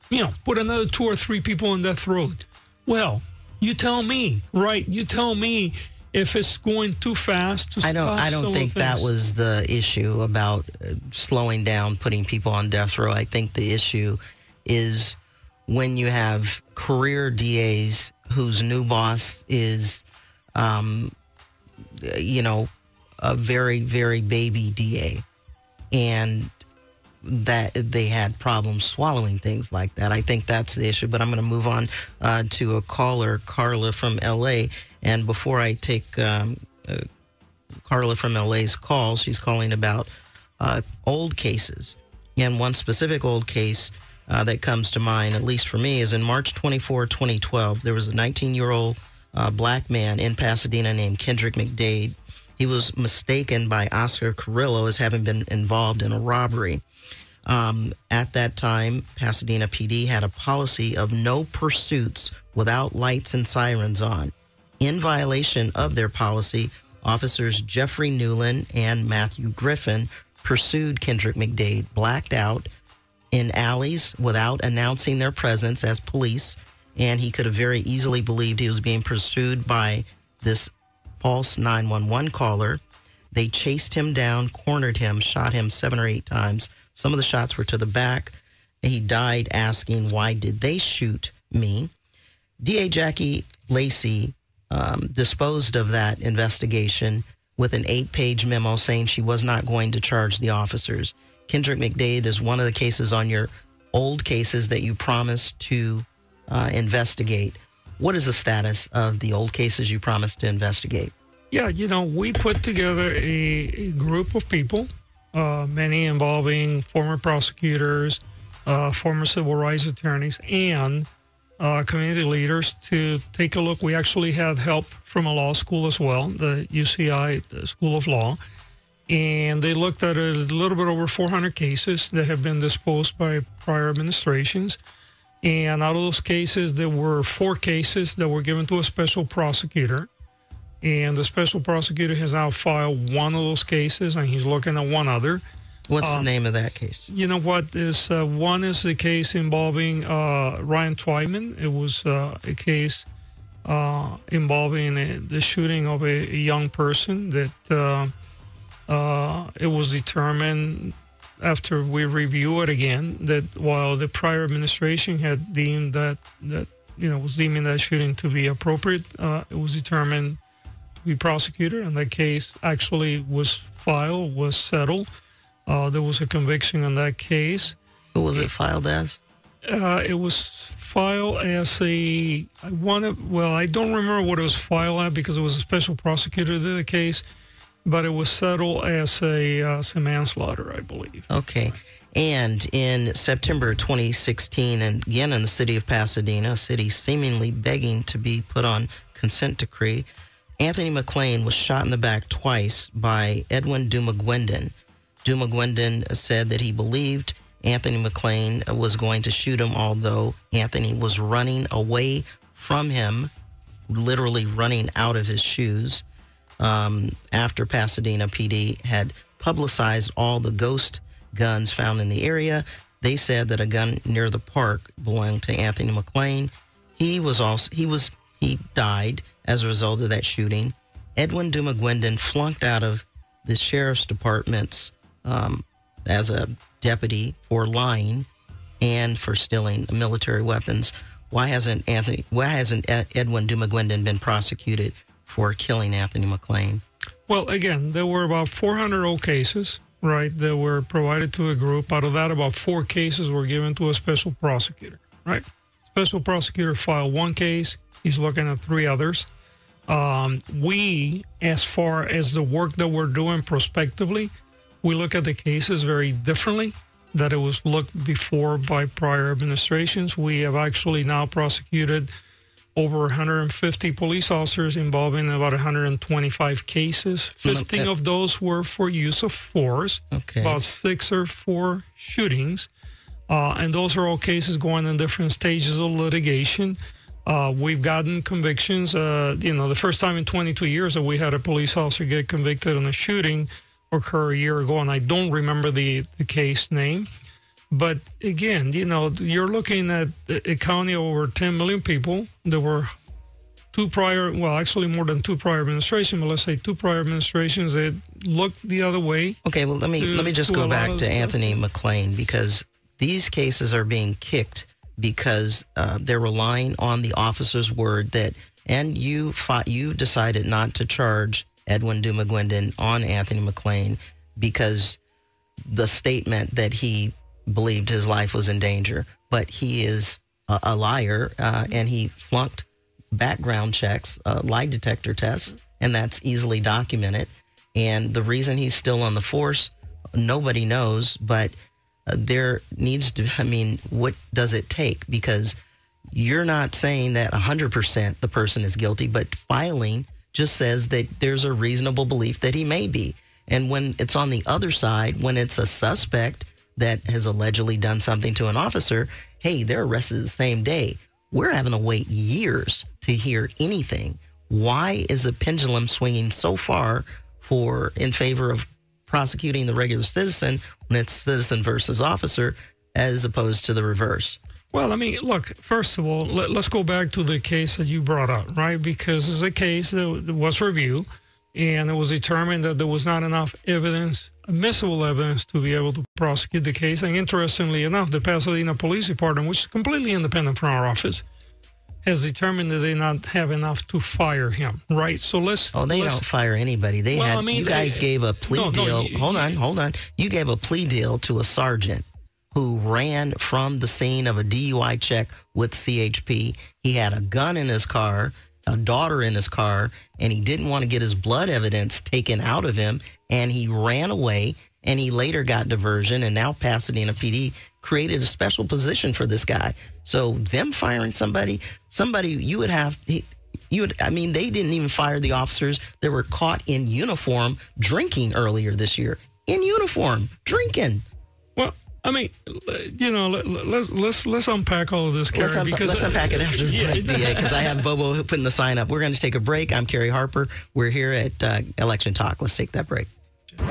You know, put another 2 or 3 people on death row. Well, you tell me, right? You tell me if it's going too fast to stop. I don't think that was the issue about slowing down, putting people on death row. I think the issue is when you have career DAs whose new boss is, you know, a very, very baby DA, and that they had problems swallowing things like that. I think that's the issue. But I'm going to move on to a caller, Carla from L.A. And before I take Carla from L.A.'s call, she's calling about old cases. And one specific old case that comes to mind, at least for me, is in March 24, 2012. There was a 19-year-old black man in Pasadena named Kendrick McDade. He was mistaken by Oscar Carrillo as having been involved in a robbery. At that time, Pasadena PD had a policy of no pursuits without lights and sirens on. In violation of their policy, officers Jeffrey Newland and Matthew Griffin pursued Kendrick McDade, blacked out in alleys without announcing their presence as police, and he could have very easily believed he was being pursued by this false 911 caller. They chased him down, cornered him, shot him 7 or 8 times. Some of the shots were to the back. He died asking, "Why did they shoot me?" DA Jackie Lacey disposed of that investigation with an 8-page memo saying she was not going to charge the officers. Kendrick McDade is one of the cases on your old cases that you promised to investigate. What is the status of the old cases you promised to investigate? Yeah, we put together a group of people, many involving former prosecutors, former civil rights attorneys, and community leaders to take a look. We actually had help from a law school as well, the UCI, the School of Law, and they looked at a little bit over 400 cases that have been disposed by prior administrations. And out of those cases, there were 4 cases that were given to a special prosecutor. And the special prosecutor has now filed one of those cases, and he's looking at one other. What's the name of that case? You know what? One is the case involving Ryan Twyman. It was a case involving the shooting of a young person that it was determined after we review it again that while the prior administration had deemed was deeming that shooting to be appropriate, it was determined to be prosecuted, and that case actually was filed, was settled. There was a conviction on that case. What was it filed as? It was filed as I don't remember what it was filed at because it was a special prosecutor that did the case, but it was settled as a manslaughter, I believe. Okay. And in September 2016, and again in the city of Pasadena, a city seemingly begging to be put on consent decree, Anthony McClain was shot in the back twice by Edwin Dumagwendon. Dumagwendon said that he believed Anthony McClain was going to shoot him, although Anthony was running away from him, literally running out of his shoes. After Pasadena PD had publicized all the ghost guns found in the area, they said that a gun near the park belonged to Anthony McClain. He died as a result of that shooting. Edwin Dumagwendon flunked out of the sheriff's department's as a deputy for lying and for stealing military weapons. Why hasn't Edwin Dumagwendon been prosecuted for killing Anthony McClain? Well, again, there were about 400 old cases, right, that were provided to a group. Out of that, about 4 cases were given to a special prosecutor, right? Special prosecutor filed 1 case. He's looking at 3 others. We, as far as the work that we're doing prospectively, we look at the cases very differently that it was looked before by prior administrations. We have actually now prosecuted over 150 police officers involving about 125 cases. 15 of those were for use of force. Okay. About 6 are for shootings. And those are all cases going in different stages of litigation. We've gotten convictions. The first time in 22 years that we had a police officer get convicted in a shooting occur a year ago, and I don't remember the case name. But again, you're looking at a county of over 10 million people. There were 2 prior, well, actually more than 2 prior administrations, but let's say 2 prior administrations that looked the other way. Okay, well, let me just go back to Anthony McClain, because these cases are being kicked because they're relying on the officer's word and you decided not to charge Edwin Dumagwendon on Anthony McClain because the statement that he believed his life was in danger. But he is a liar, and he flunked background checks, lie detector tests, and that's easily documented. And the reason he's still on the force, nobody knows, but there needs to, what does it take? Because you're not saying that 100% the person is guilty, but filing just says that there's a reasonable belief that he may be. And when it's on the other side, when it's a suspect that has allegedly done something to an officer, hey, they're arrested the same day. We're having to wait years to hear anything. Why is the pendulum swinging so far in favor of prosecuting the regular citizen when it's citizen versus officer as opposed to the reverse? Well, look, first of all, let's go back to the case that you brought up, right? Because it's a case that was reviewed, and it was determined that there was not enough evidence, admissible evidence, to be able to prosecute the case. And interestingly enough, the Pasadena Police Department, which is completely independent from our office, has determined that they not have enough to fire him, right? So let's... Oh, they don't fire anybody. You guys gave a plea deal. Hold on. You gave a plea deal to a sergeant who ran from the scene of a DUI check with CHP. He had a gun in his car, a daughter in his car, and he didn't want to get his blood evidence taken out of him, and he ran away, and he later got diversion, and now Pasadena PD created a special position for this guy. So them firing somebody, they didn't even fire the officers that were caught in uniform drinking earlier this year. In uniform, drinking. Well, let's unpack all of this, Kerry. Let's unpack it after the break, DA, because I have Bobo putting the sign up. We're going to take a break. I'm Kerry Harper. We're here at Election Talk. Let's take that break.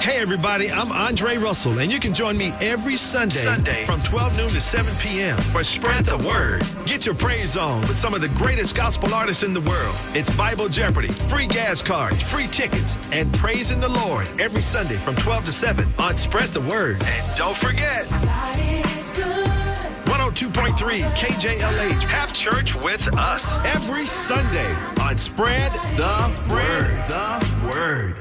Hey, everybody, I'm Andre Russell, and you can join me every Sunday from 12 noon to 7 p.m. for Spread the Word. Get your praise on with some of the greatest gospel artists in the world. It's Bible Jeopardy, free gas cards, free tickets, and praising the Lord every Sunday from 12 to 7 on Spread the Word. And don't forget, 102.3 KJLH. Have church with us every Sunday on Spread the Word.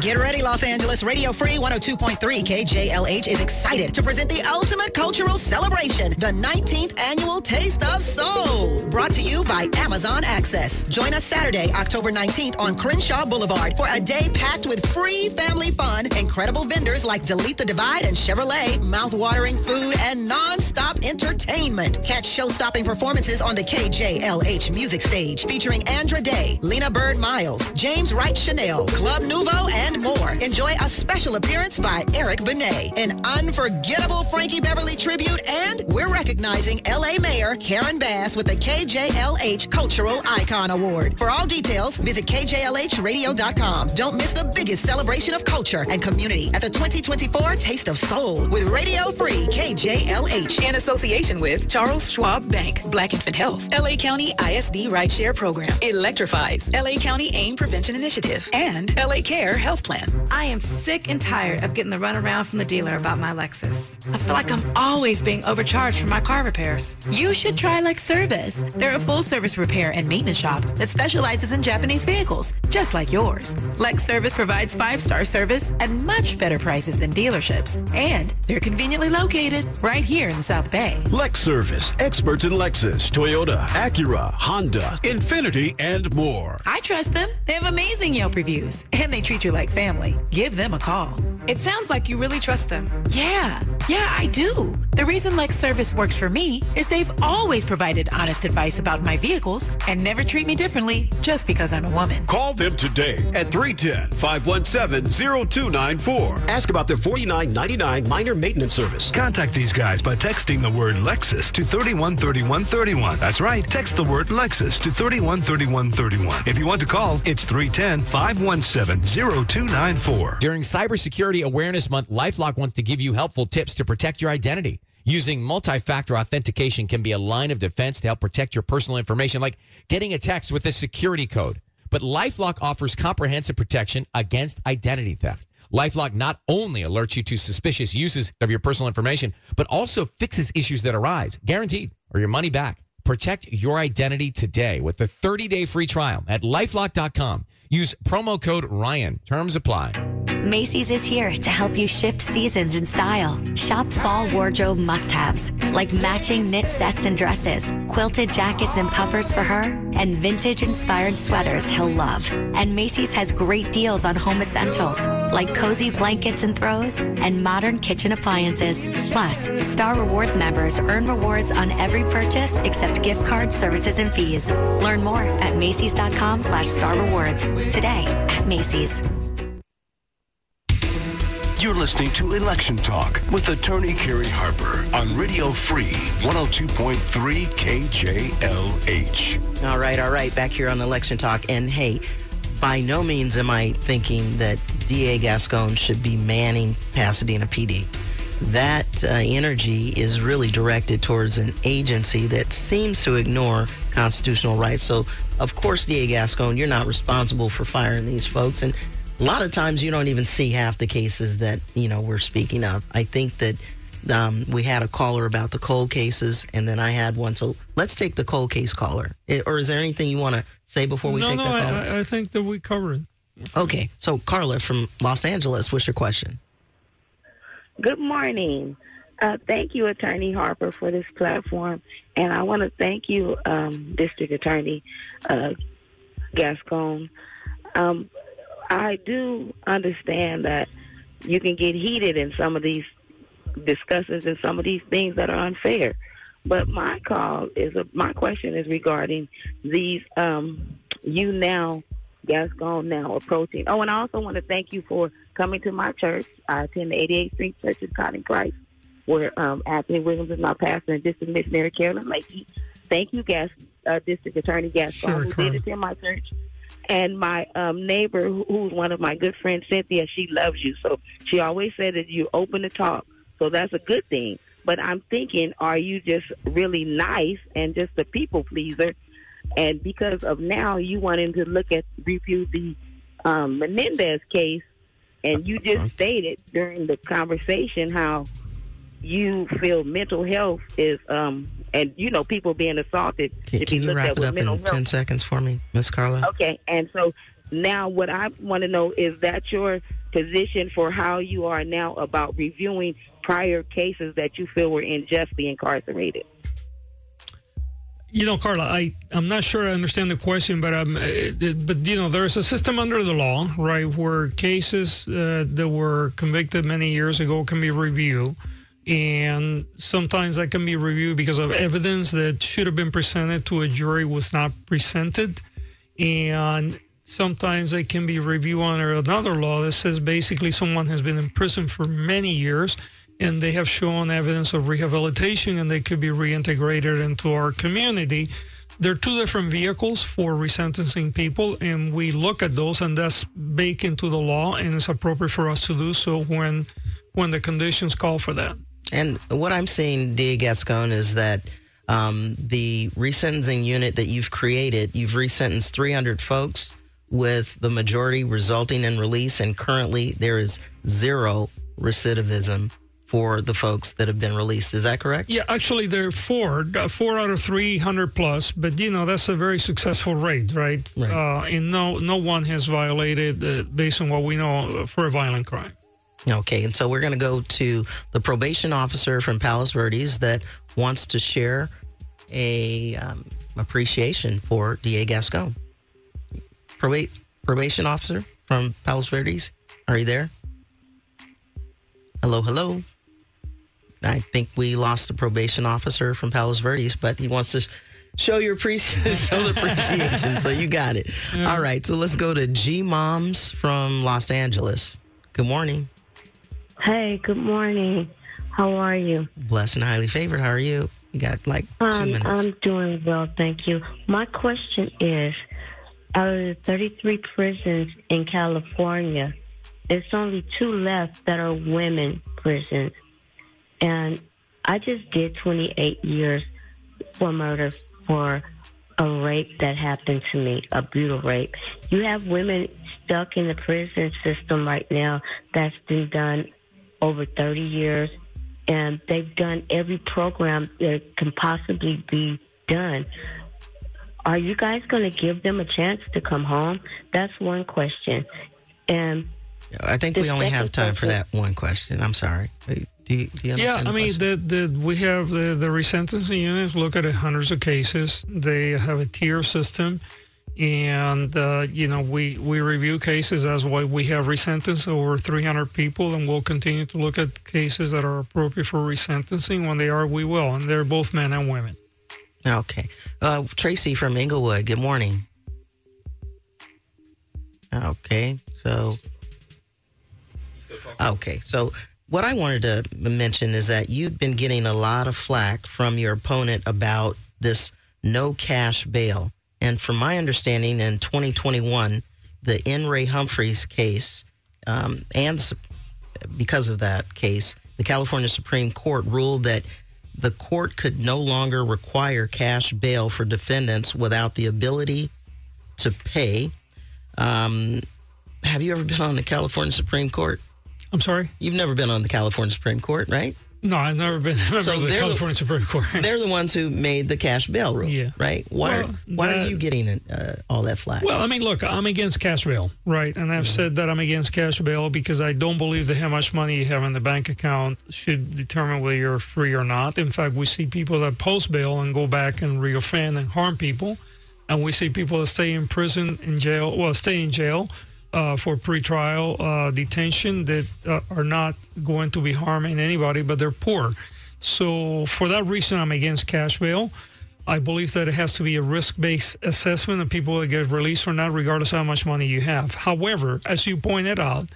Get ready, Los Angeles. Radio Free 102.3 KJLH is excited to present the ultimate cultural celebration, the 19th Annual Taste of Soul, brought to you by Amazon Access. Join us Saturday, October 19th on Crenshaw Boulevard for a day packed with free family fun, incredible vendors like Delete the Divide and Chevrolet, mouth-watering food, and non-stop entertainment. Catch show-stopping performances on the KJLH music stage featuring Andra Day, Lena Bird Miles, James Wright Chanel, Club Nouveau, and more. Enjoy a special appearance by Eric Benet, an unforgettable Frankie Beverly tribute, and we're recognizing LA Mayor Karen Bass with the KJLH Cultural Icon Award. For all details, visit KJLHradio.com. Don't miss the biggest celebration of culture and community at the 2024 Taste of Soul with Radio Free KJLH. In association with Charles Schwab Bank, Black Infant Health, LA County ISD Rideshare Program, Electrifies, LA County AIM Prevention Initiative, and LA Care Health Plan. I am sick and tired of getting the runaround from the dealer about my Lexus. I feel like I'm always being overcharged for my car repairs. You should try Lex Service. They're a full-service repair and maintenance shop that specializes in Japanese vehicles, just like yours. Lex Service provides 5-star service and much better prices than dealerships. And they're conveniently located right here in the South Bay. Lex Service, experts in Lexus, Toyota, Acura, Honda, Infiniti, and more. I trust them. They have amazing Yelp reviews, and they treat you like family. Give them a call. It sounds like you really trust them. Yeah, I do. The reason Lex Service works for me is they've always provided honest advice about my vehicles and never treat me differently just because I'm a woman. Call them today at 310-517-0294. Ask about their $49.99 minor maintenance service. Contact these guys by texting the word Lexus to 313131. That's right. Text the word Lexus to 313131. If you want to call, it's 310-517-0294. During Cybersecurity Awareness Month, LifeLock wants to give you helpful tips to protect your identity. Using multi-factor authentication can be a line of defense to help protect your personal information, like getting a text with a security code. But LifeLock offers comprehensive protection against identity theft. LifeLock not only alerts you to suspicious uses of your personal information, but also fixes issues that arise, guaranteed, or your money back. Protect your identity today with the 30-day free trial at LifeLock.com. Use promo code Ryan. Terms apply. Macy's is here to help you shift seasons in style. Shop fall wardrobe must-haves like matching knit sets and dresses, quilted jackets and puffers for her, and vintage-inspired sweaters he'll love. And Macy's has great deals on home essentials like cozy blankets and throws and modern kitchen appliances. Plus, Star Rewards members earn rewards on every purchase except gift cards, services, and fees. Learn more at Macy's.com/Star Rewards. Today at Macy's. You're listening to Election Talk with attorney Kerry Harper on Radio Free 102.3 KJLH. All right. Back here on Election Talk. And hey, by no means am I thinking that DA Gascon should be manning Pasadena PD. That energy is really directed towards an agency that seems to ignore constitutional rights. So, of course, DA Gascon, you're not responsible for firing these folks. And a lot of times you don't even see half the cases that, we're speaking of. I think that we had a caller about the cold cases, and then I had one. So let's take the cold case caller. Or is there anything you want to say before we take that caller? I think that we covered it. Okay. So, Carla from Los Angeles, what's your question? Good morning. Thank you, Attorney Harper, for this platform. And I want to thank you, District Attorney Gascon. I do understand that you can get heated in some of these discussions and some of these things that are unfair. But my question is regarding these Gascon now approaching. Oh, and I also want to thank you for coming to my church. I attend the 88th Street Church of God in Christ, where Anthony Williams is my pastor and District Missionary Carolyn Lakey. Thank you, District Attorney Gascon, who did attend my church. And my neighbor, who's one of my good friends, Cynthia, she loves you. So she always said that you're open to talk. So that's a good thing. But I'm thinking, are you just really nice and just a people pleaser? And because of now you wanting to review the Menendez case, and you just stated during the conversation how you feel mental health is, and people being assaulted. Can you wrap it up in 10 seconds for me, Miss Carla? Okay, and so now what I want to know is that your position for how you are now about reviewing prior cases that you feel were unjustly incarcerated? Carla, I'm not sure I understand the question, but there's a system under the law, right, where cases that were convicted many years ago can be reviewed. And sometimes that can be reviewed because of evidence that should have been presented to a jury was not presented. And sometimes they can be reviewed under another law that says basically someone has been in prison for many years and they have shown evidence of rehabilitation and they could be reintegrated into our community. There are two different vehicles for resentencing people, and we look at those, and that's baked into the law, and it's appropriate for us to do so when the conditions call for that. And what I'm seeing, DA Gascon, is that the resentencing unit that you've created, you've resentenced 300 folks with the majority resulting in release, and currently there is 0 recidivism for the folks that have been released. Is that correct? Yeah, actually there are 4 out of 300 plus, but that's a very successful rate, right? And no one has violated, based on what we know, for a violent crime. Okay, and so we're going to go to the probation officer from Palos Verdes that wants to share a appreciation for DA Gascon. Probation officer from Palos Verdes, are you there? Hello. I think we lost the probation officer from Palos Verdes, but he wants to show the appreciation, so you got it. All right, so let's go to G Moms from Los Angeles. Good morning. Hey, good morning. How are you? Blessed and highly favored. How are you? You got 2 minutes. I'm doing well, thank you. My question is, out of the 33 prisons in California, there's only 2 left that are women prisons. And I just did 28 years for murder for a rape that happened to me, a brutal rape. You have women stuck in the prison system right now that's been done over 30 years, and they've done every program that can possibly be done. Are you guys going to give them a chance to come home? That's one question. And I think we only have time for that one question. I'm sorry. Do you understand? Yeah, I mean, we have the resentencing units look at hundreds of cases. They have a tier system, and we review cases. That's why we have resentenced over 300 people, and we'll continue to look at cases that are appropriate for resentencing. When they are, we will, and they're both men and women. Okay, Tracy from Inglewood. Good morning. Okay, so what I wanted to mention is that you've been getting a lot of flack from your opponent about this no cash bail. And from my understanding, in 2021, the N. Ray Humphreys case, and because of that case, the California Supreme Court ruled that the court could no longer require cash bail for defendants without the ability to pay. Have you ever been on the California Supreme Court? I'm sorry? You've never been on the California Supreme Court, right? No, I've never been on the California Supreme Court. They're the ones who made the cash bail rule, right? Why are you getting all that flack? Well, I mean, look, I'm against cash bail, right? And I've said that I'm against cash bail because I don't believe that how much money you have in the bank account should determine whether you're free or not. In fact, we see people that post bail and go back and reoffend and harm people. And we see people that stay in prison, stay in jail for pretrial detention that are not going to be harming anybody, but they're poor. So for that reason, I'm against cash bail. I believe that it has to be a risk-based assessment of people that get released or not, regardless of how much money you have. However, as you pointed out,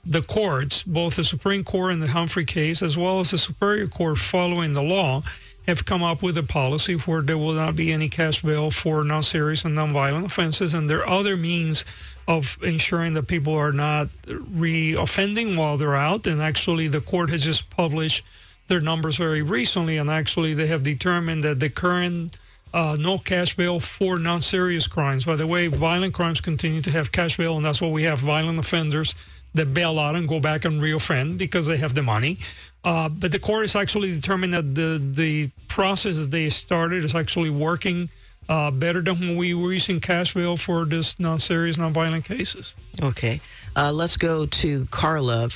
the courts, both the Supreme Court in the Humphrey case, as well as the Superior Court following the law, have come up with a policy where there will not be any cash bail for non-serious and non-violent offenses. And there are other means of ensuring that people are not re-offending while they're out. And actually, the court has just published their numbers very recently. And actually, they have determined that the current no cash bail for non-serious crimes. By the way, violent crimes continue to have cash bail, and that's why we have violent offenders that bail out and go back and reoffend because they have the money. But the court has actually determined that the process that they started is actually working better than when we were using cash bail for this non-serious, non-violent cases. Okay. Let's go to Carla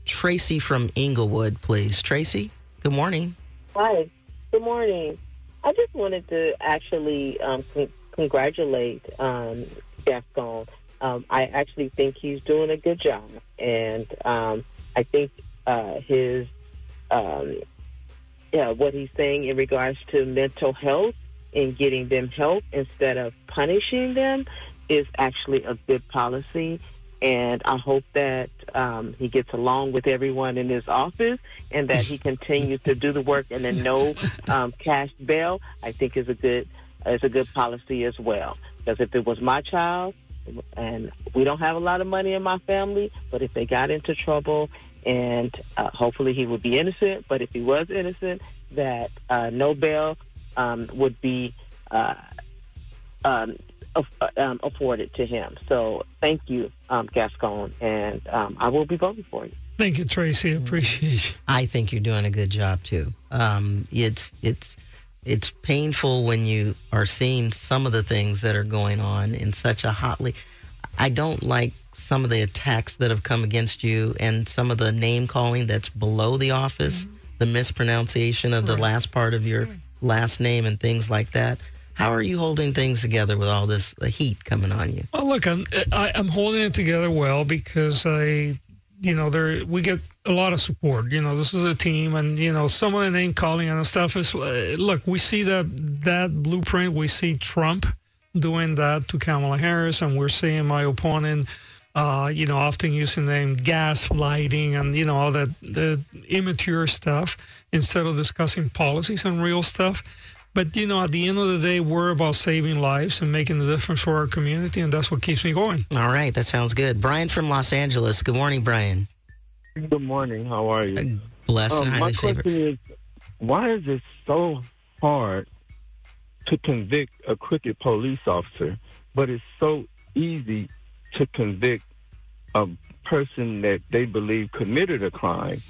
Tracy from Inglewood, please. Tracy, good morning. Hi, good morning. I just wanted to actually congratulate Gascon. I actually think he's doing a good job, and I think his what he's saying in regards to mental health and getting them help instead of punishing them is actually a good policy. And I hope that he gets along with everyone in his office and that he continues to do the work. And then no cash bail, I think is a good policy as well. Because if it was my child, and we don't have a lot of money in my family, but if they got into trouble, and hopefully he would be innocent, but if he was innocent, that no bail would be afforded to him. So thank you, Gascon, and I will be voting for you. Thank you, Tracy. I appreciate you. I think you're doing a good job, too. It's painful when you are seeing some of the things that are going on in such a hotly... I don't like some of the attacks that have come against you and some of the name-calling that's below the office, the mispronunciation of the last part of your last name and things like that. How are you holding things together with all this heat coming on you? Well, look, I'm holding it together well because we get a lot of support. This is a team, and some of the name calling and stuff is look. We see that blueprint. We see Trump doing that to Kamala Harris, and we're seeing my opponent, often using the name gaslighting and all that the immature stuff instead of discussing policies and real stuff. But, at the end of the day, we're about saving lives and making the difference for our community, and that's what keeps me going. All right. That sounds good. Brian from Los Angeles. Good morning, Brian. Good morning. How are you? Blessed and highly favored. My question is, why is it so hard to convict a crooked police officer, but it's so easy to convict a person that they believe committed a crime?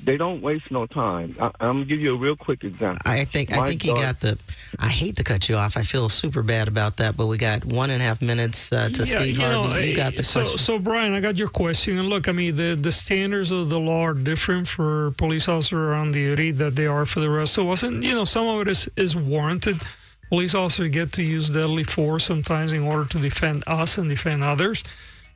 they don't waste no time. I'm gonna give you a real quick example. I think you got the. I hate to cut you off. I feel super bad about that, but we got 1.5 minutes to Steve Harvey. You got the question. So Brian, I got your question. And look, I mean, the standards of the law are different for police officers on duty that they are for the rest of us, and some of it is warranted. Police officers get to use deadly force sometimes in order to defend us and defend others.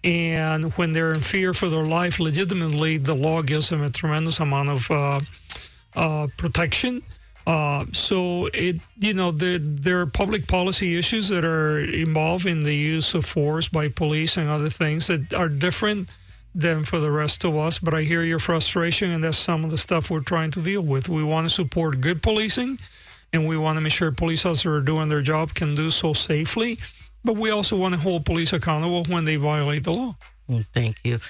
And when they're in fear for their life, legitimately, the law gives them a tremendous amount of protection. So there are public policy issues that are involved in the use of force by police and other things that are different than for the rest of us. But I hear your frustration, and that's some of the stuff we're trying to deal with. We want to support good policing, and we want to make sure police officers who are doing their job can do so safely. But we also want to hold police accountable when they violate the law. Thank you.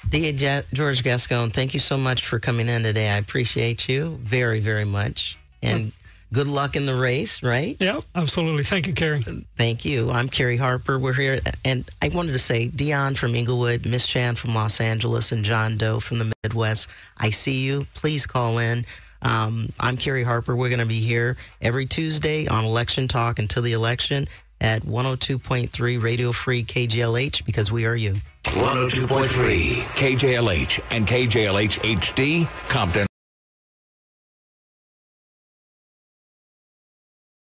DA George Gascon, thank you so much for coming in today. I appreciate you very, very much. And good luck in the race, right? Yeah, absolutely. Thank you, Carrie. Thank you. I'm Carrie Harper. We're here. And I wanted to say, Dion from Inglewood, Miss Chan from Los Angeles, and John Doe from the Midwest, I see you. Please call in. I'm Carrie Harper. We're going to be here every Tuesday on Election Talk until the election at 102.3 Radio Free KJLH, because we are you. 102.3 KJLH and KJLH HD, Compton.